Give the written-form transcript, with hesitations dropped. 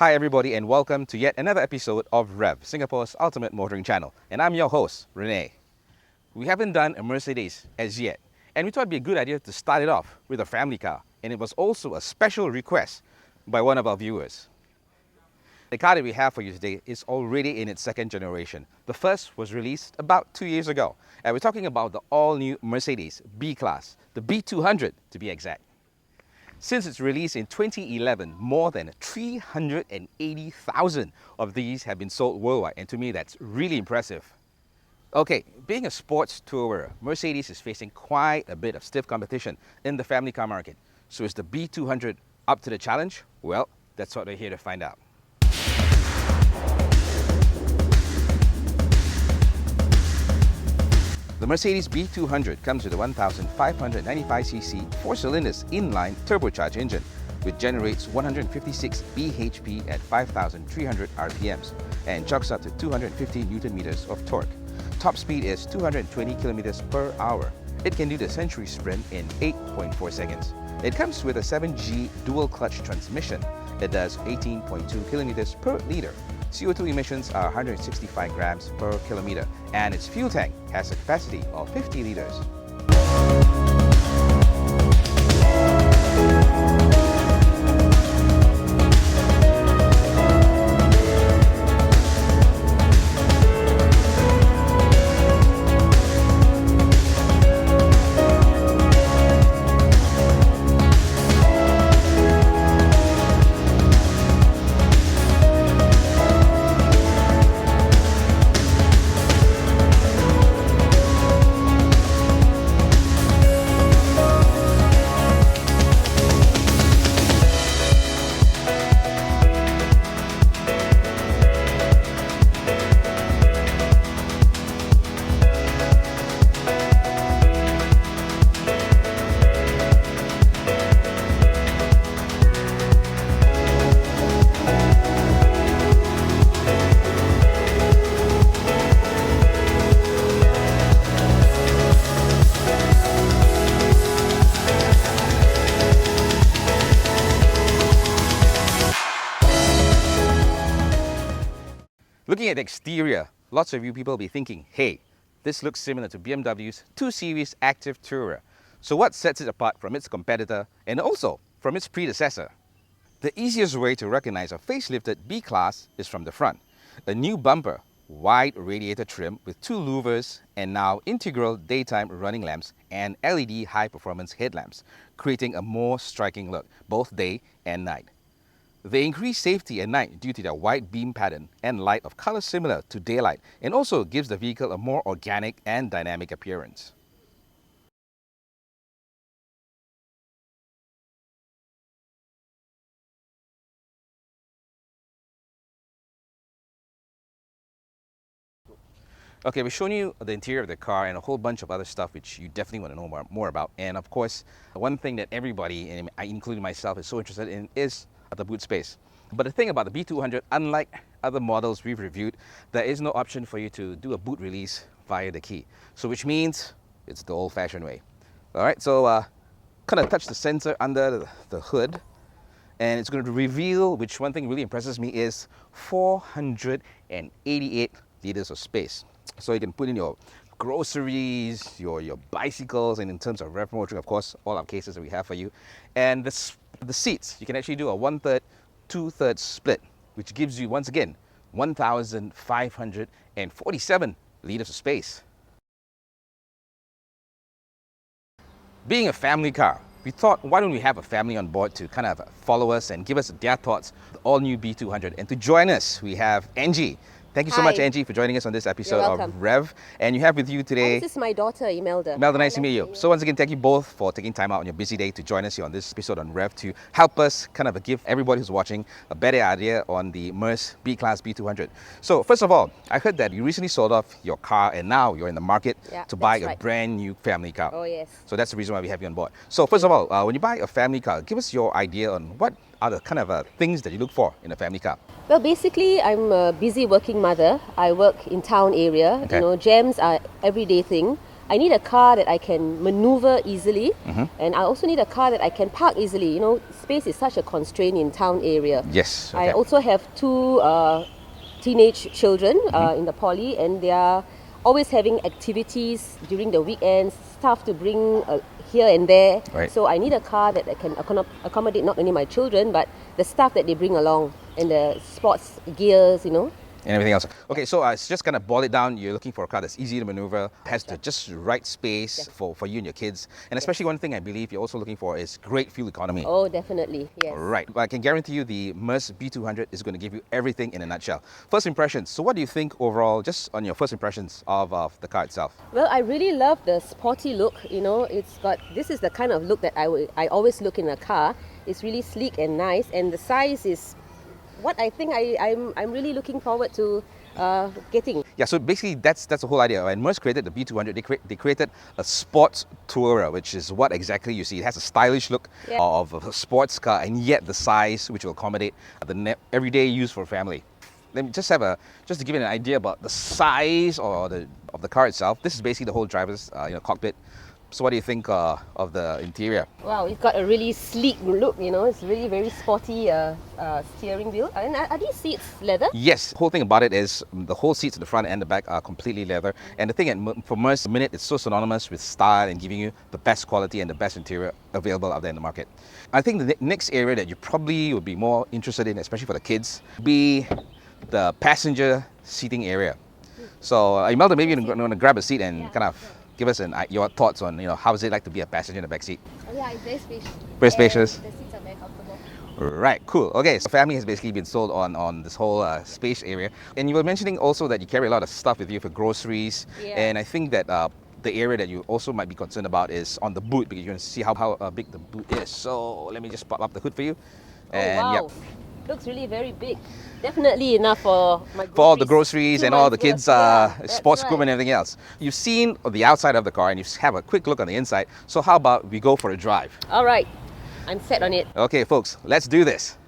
Hi everybody and welcome to yet another episode of Revv, Singapore's ultimate motoring channel. And I'm your host, Renee. We haven't done a Mercedes as yet, and we thought it'd be a good idea to start it off with a family car. And it was also a special request by one of our viewers. The car that we have for you today is already in its second generation. The first was released about 2 years ago. And we're talking about the all-new Mercedes B-Class, the B200 to be exact. Since its release in 2011, more than 380,000 of these have been sold worldwide, and to me that's really impressive. Okay, being a sports tourer, Mercedes is facing quite a bit of stiff competition in the family car market. So is the B200 up to the challenge? Well, that's what we're here to find out. The Mercedes B200 comes with a 1,595cc 4-cylinders inline turbocharged engine, which generates 156 bhp at 5,300 RPMs and chucks up to 250 Nm of torque. Top speed is 220 km per hour. It can do the century sprint in 8.4 seconds. It comes with a 7G dual clutch transmission. It does 18.2 km per litre. CO2 emissions are 165 grams per kilometer, and its fuel tank has a capacity of 50 litres. Looking at the exterior, lots of you people will be thinking, hey, this looks similar to BMW's 2 Series Active Tourer. So what sets it apart from its competitor and also from its predecessor? The easiest way to recognize a facelifted B-Class is from the front. A new bumper, wide radiator trim with 2 louvers, and now integral daytime running lamps and LED high-performance headlamps, creating a more striking look, both day and night. They increase safety at night due to their wide beam pattern and light of color similar to daylight, and also gives the vehicle a more organic and dynamic appearance. Okay, we've shown you the interior of the car and a whole bunch of other stuff which you definitely want to know more about. And of course, one thing that everybody, and I including myself, is so interested in is the boot space. But the thing about the B200, unlike other models we've reviewed, there is no option for you to do a boot release via the key. So which means it's the old-fashioned way. All right, so kind of touch the sensor under the hood, and it's going to reveal, which one thing really impresses me is 488 liters of space. So you can put in your groceries, your bicycles, and in terms of Revv motoring, of course, all our cases that we have for you. And the seats, you can actually do a 1/3, 2/3 split, which gives you, once again, 1,547 liters of space. Being a family car, we thought, why don't we have a family on board to kind of follow us and give us their thoughts, the all-new B200. And to join us, we have Angie. Thank you so much, Angie, for joining us on this episode of Revv. And you have with you today... This is my daughter, Imelda. Imelda, nice to meet you. So once again, thank you both for taking time out on your busy day to join us here on this episode on Revv to help us kind of give everybody who's watching a better idea on the Merc B-Class B200. So first of all, I heard that you recently sold off your car and now you're in the market to buy a brand new family car. Oh, yes. So that's the reason why we have you on board. So first of all, when you buy a family car, give us your idea on what are the kind of things that you look for in a family car. Well, basically, I'm a busy working mother. I work in town area. Okay. You know, jams are everyday thing. I need a car that I can maneuver easily, and I also need a car that I can park easily. You know, space is such a constraint in town area. Yes. Okay. I also have two teenage children in the poly, and they are always having activities during the weekends, stuff to bring here and there. Right. So I need a car that can accommodate not only my children, but the stuff that they bring along and the sports gears, you know. And everything else. Okay, so it's just kind of boil it down. You're looking for a car that's easy to maneuver, has the just right space for you and your kids. And especially one thing I believe you're also looking for is great fuel economy. Oh, definitely, yes. Right. I can guarantee you the Mercedes B200 is going to give you everything in a nutshell. First impressions. So what do you think overall, just on your first impressions of the car itself? Well, I really love the sporty look. You know, this is the kind of look that I always look in a car. It's really sleek and nice, and the size is what I think I'm really looking forward to getting. Yeah, so basically that's the whole idea. When Mercedes created the B200, they created a sports tourer, which is what exactly you see. It has a stylish look of a sports car, and yet the size which will accommodate the everyday use for family. Let me just to give you an idea about the size of the car itself. This is basically the whole driver's cockpit. So what do you think of the interior? Wow, it's got a really sleek look, you know. It's really very sporty steering wheel. And are these seats leather? Yes. The whole thing about it is the whole seats in the front and the back are completely leather. And the thing for Mercedes, Minute, it's so synonymous with style and giving you the best quality and the best interior available out there in the market. I think the next area that you probably would be more interested in, especially for the kids, be the passenger seating area. So Imelda, maybe you're going to grab a seat and kind of give us your thoughts on how is it like to be a passenger in the back seat. Oh yeah, it's very spacious. Very spacious. And the seats are very comfortable. Right, cool. Okay, so family has basically been sold on this whole space area. And you were mentioning also that you carry a lot of stuff with you for groceries. Yeah. And I think that the area that you also might be concerned about is on the boot, because you're going to see how big the boot is. So let me just pop up the hood for you. And oh wow. Yep. Looks really very big. Definitely enough for my groceries. For all the groceries and all the kids' sports equipment and everything else. You've seen the outside of the car and you have a quick look on the inside. So how about we go for a drive? All right, I'm set on it. Okay, folks, let's do this.